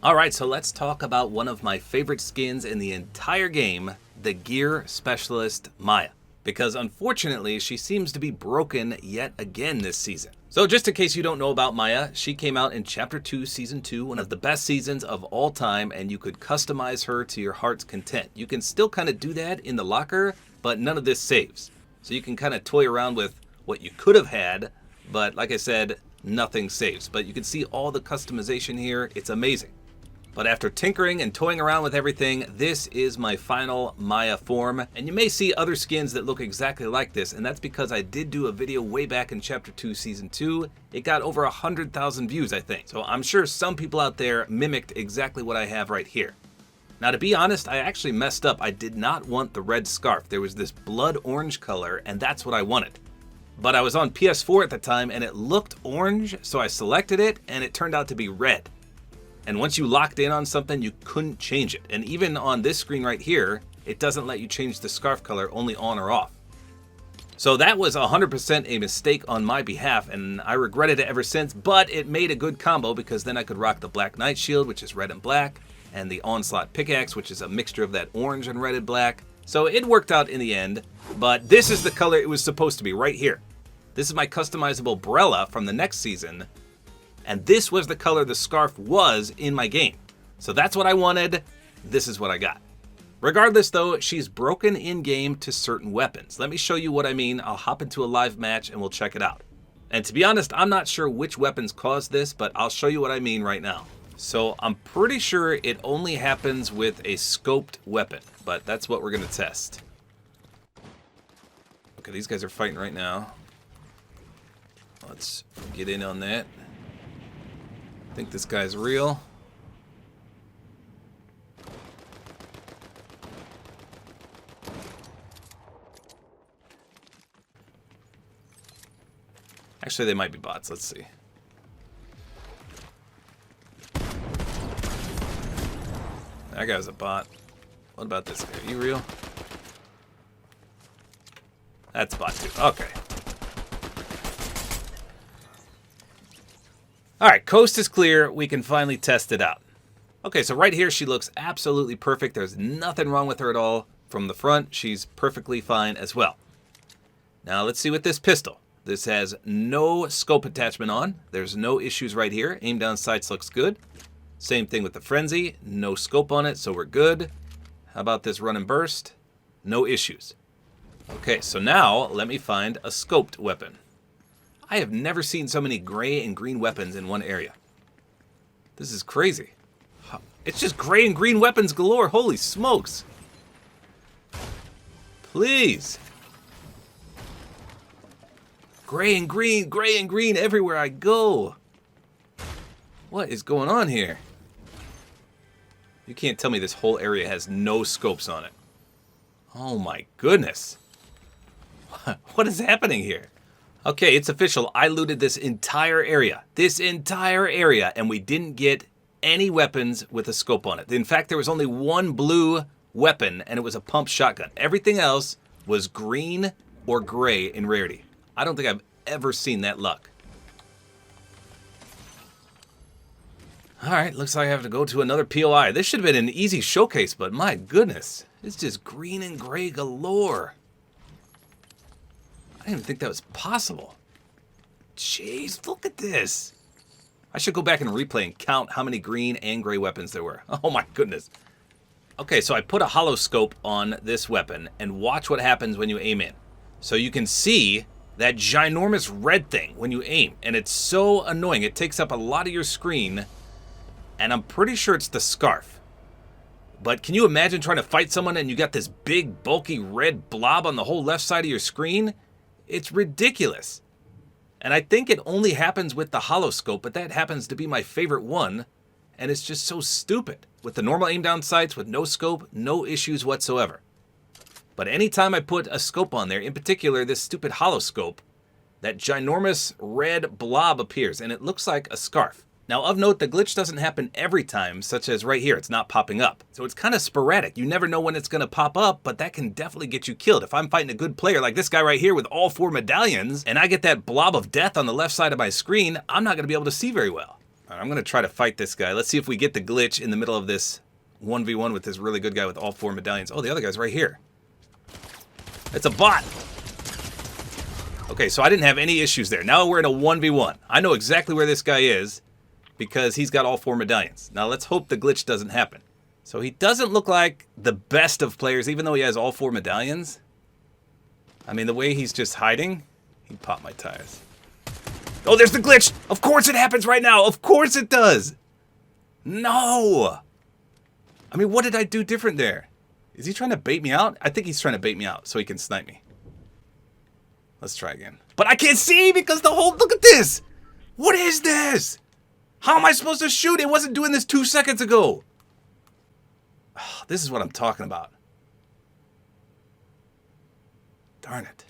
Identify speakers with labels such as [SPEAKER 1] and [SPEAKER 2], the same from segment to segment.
[SPEAKER 1] Alright, so let's talk about one of my favorite skins in the entire game, the Gear Specialist Maya. Because unfortunately, she seems to be broken yet again this season. So just in case you don't know about Maya, she came out in Chapter 2, Season 2, one of the best seasons of all time, and you could customize her to your heart's content. You can still kind of do that in the locker, but none of this saves. So you can kind of toy around with what you could have had, but like I said, nothing saves. But you can see all the customization here, it's amazing. But after tinkering and toying around with everything, this is my final Maya form. And you may see other skins that look exactly like this, and that's because I did do a video way back in Chapter 2, Season 2. It got over 100,000 views, I think. So I'm sure some people out there mimicked exactly what I have right here. Now, to be honest, I actually messed up. I did not want the red scarf. There was this blood orange color, and that's what I wanted. But I was on PS4 at the time, and it looked orange, so I selected it, and it turned out to be red. And once you locked in on something, you couldn't change it. And even on this screen right here, it doesn't let you change the scarf color, only on or off. So that was 100% a mistake on my behalf, and I regretted it ever since, but it made a good combo because then I could rock the Black Knight Shield, which is red and black, and the Onslaught Pickaxe, which is a mixture of that orange and red and black. So it worked out in the end, but this is the color it was supposed to be right here. This is my customizable Brella from the next season. And this was the color the scarf was in my game. So that's what I wanted. This is what I got. Regardless though, she's broken in-game to certain weapons. Let me show you what I mean. I'll hop into a live match and we'll check it out. And to be honest, I'm not sure which weapons caused this, but I'll show you what I mean right now. So I'm pretty sure it only happens with a scoped weapon, but that's what we're gonna test. Okay, these guys are fighting right now. Let's get in on that. I think this guy's real. Actually, they might be bots. Let's see. That guy's a bot. What about this guy? Are you real? That's bot too. Okay. Alright, coast is clear. We can finally test it out. Okay, so right here she looks absolutely perfect. There's nothing wrong with her at all. From the front, she's perfectly fine as well. Now let's see with this pistol. This has no scope attachment on. There's no issues right here. Aim down sights looks good. Same thing with the Frenzy. No scope on it, so we're good. How about this run and burst? No issues. Okay, so now let me find a scoped weapon. I have never seen so many gray and green weapons in one area. This is crazy. It's just gray and green weapons galore. Holy smokes. Please. Gray and green everywhere I go. What is going on here? You can't tell me this whole area has no scopes on it. Oh my goodness. What is happening here? Okay, it's official. I looted this entire area. And we didn't get any weapons with a scope on it. In fact, there was only one blue weapon, and it was a pump shotgun. Everything else was green or gray in rarity. I don't think I've ever seen that luck. Alright, looks like I have to go to another POI. This should have been an easy showcase, but my goodness. It's just green and gray galore. I didn't even think that was possible. Jeez, look at this. I should go back and replay and count how many green and gray weapons there were. Oh my goodness. Okay, so I put a hollow scope on this weapon and watch what happens when you aim in. So you can see that ginormous red thing when you aim, and it's so annoying. It takes up a lot of your screen, and I'm pretty sure it's the scarf. But can you imagine trying to fight someone and you got this big, bulky red blob on the whole left side of your screen? It's ridiculous. And I think it only happens with the hollow scope, but that happens to be my favorite one. And it's just so stupid. With the normal aim down sights, with no scope, no issues whatsoever. But anytime I put a scope on there, in particular this stupid hollow scope, that ginormous red blob appears, and it looks like a scarf. Now, of note, the glitch doesn't happen every time, such as right here, it's not popping up. So it's kind of sporadic. You never know when it's going to pop up, but that can definitely get you killed. If I'm fighting a good player like this guy right here with all 4 medallions, and I get that blob of death on the left side of my screen, I'm not going to be able to see very well. I'm going to try to fight this guy. Let's see if we get the glitch in the middle of this 1v1 with this really good guy with all 4 medallions. Oh, the other guy's right here. It's a bot. Okay, so I didn't have any issues there. Now we're in a 1v1. I know exactly where this guy is because he's got all 4 medallions. Now let's hope the glitch doesn't happen. So he doesn't look like the best of players, even though he has all 4 medallions. I mean, the way he's just hiding, he popped my tires. Oh, there's the glitch! Of course it happens right now! Of course it does! No! I mean, what did I do different there? Is he trying to bait me out? I think he's trying to bait me out so he can snipe me. Let's try again. But I can't see because the whole... Look at this! What is this? How am I supposed to shoot? It wasn't doing this 2 seconds ago. Oh, this is what I'm talking about. Darn it.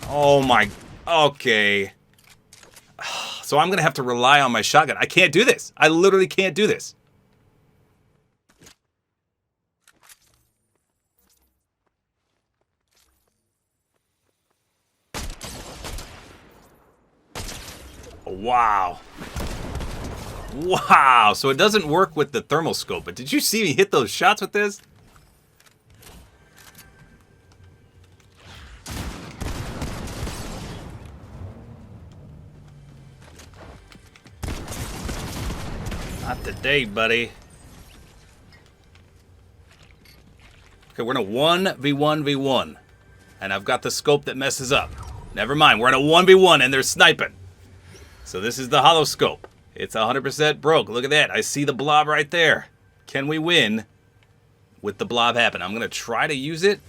[SPEAKER 1] Oh my... Okay. So I'm going to have to rely on my shotgun. I can't do this. I literally can't do this. Wow. Wow. So it doesn't work with the thermal scope, but did you see me hit those shots with this? Not today, buddy. Okay, we're in a 1v1v1. And I've got the scope that messes up. Never mind, we're in a 1v1 and they're sniping. So this is the hollow scope. It's 100% broke. Look at that. I see the blob right there. Can we win with the blob happen? I'm going to try to use it.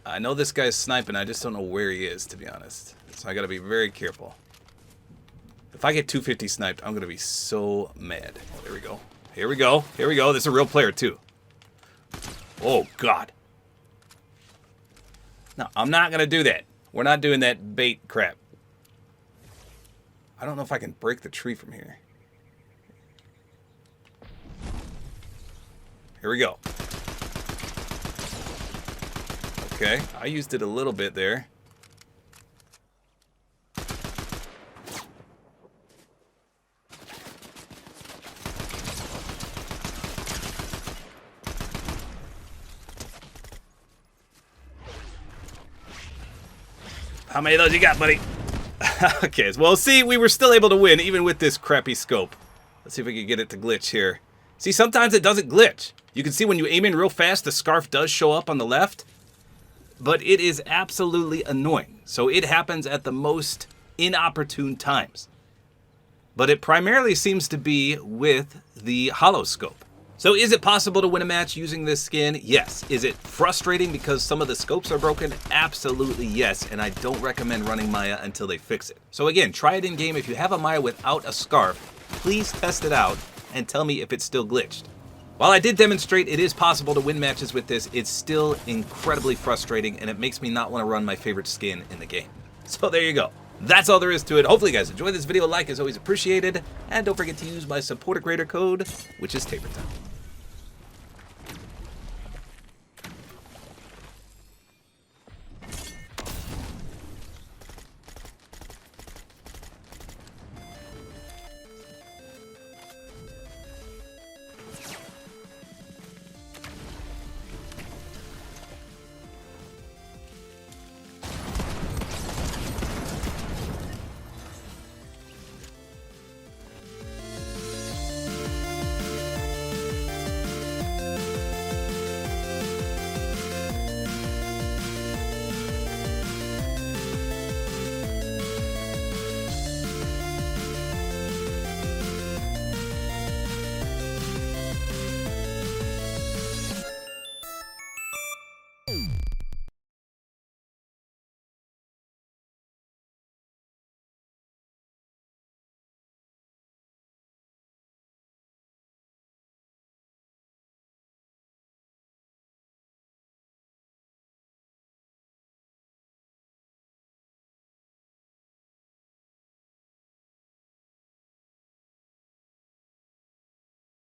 [SPEAKER 1] I know this guy's sniping. I just don't know where he is, to be honest. So I got to be very careful. If I get 250 sniped, I'm going to be so mad. Oh, there we go. Here we go. Here we go. This is a real player, too. Oh, God. No, I'm not going to do that. We're not doing that bait crap. I don't know if I can break the tree from here. Here we go. Okay, I used it a little bit there. How many of those you got, buddy? Okay, well, see, we were still able to win, even with this crappy scope. Let's see if we can get it to glitch here. See, sometimes it doesn't glitch. You can see when you aim in real fast, the scarf does show up on the left. But it is absolutely annoying. So it happens at the most inopportune times. But it primarily seems to be with the hollow scope. So is it possible to win a match using this skin? Yes. Is it frustrating because some of the scopes are broken? Absolutely yes, and I don't recommend running Maya until they fix it. So again, try it in game. If you have a Maya without a scarf, please test it out and tell me if it's still glitched. While I did demonstrate it is possible to win matches with this, it's still incredibly frustrating and it makes me not want to run my favorite skin in the game. So there you go. That's all there is to it. Hopefully you guys enjoyed this video. A like is always appreciated. And don't forget to use my Support-A-Creator code, which is tabortime.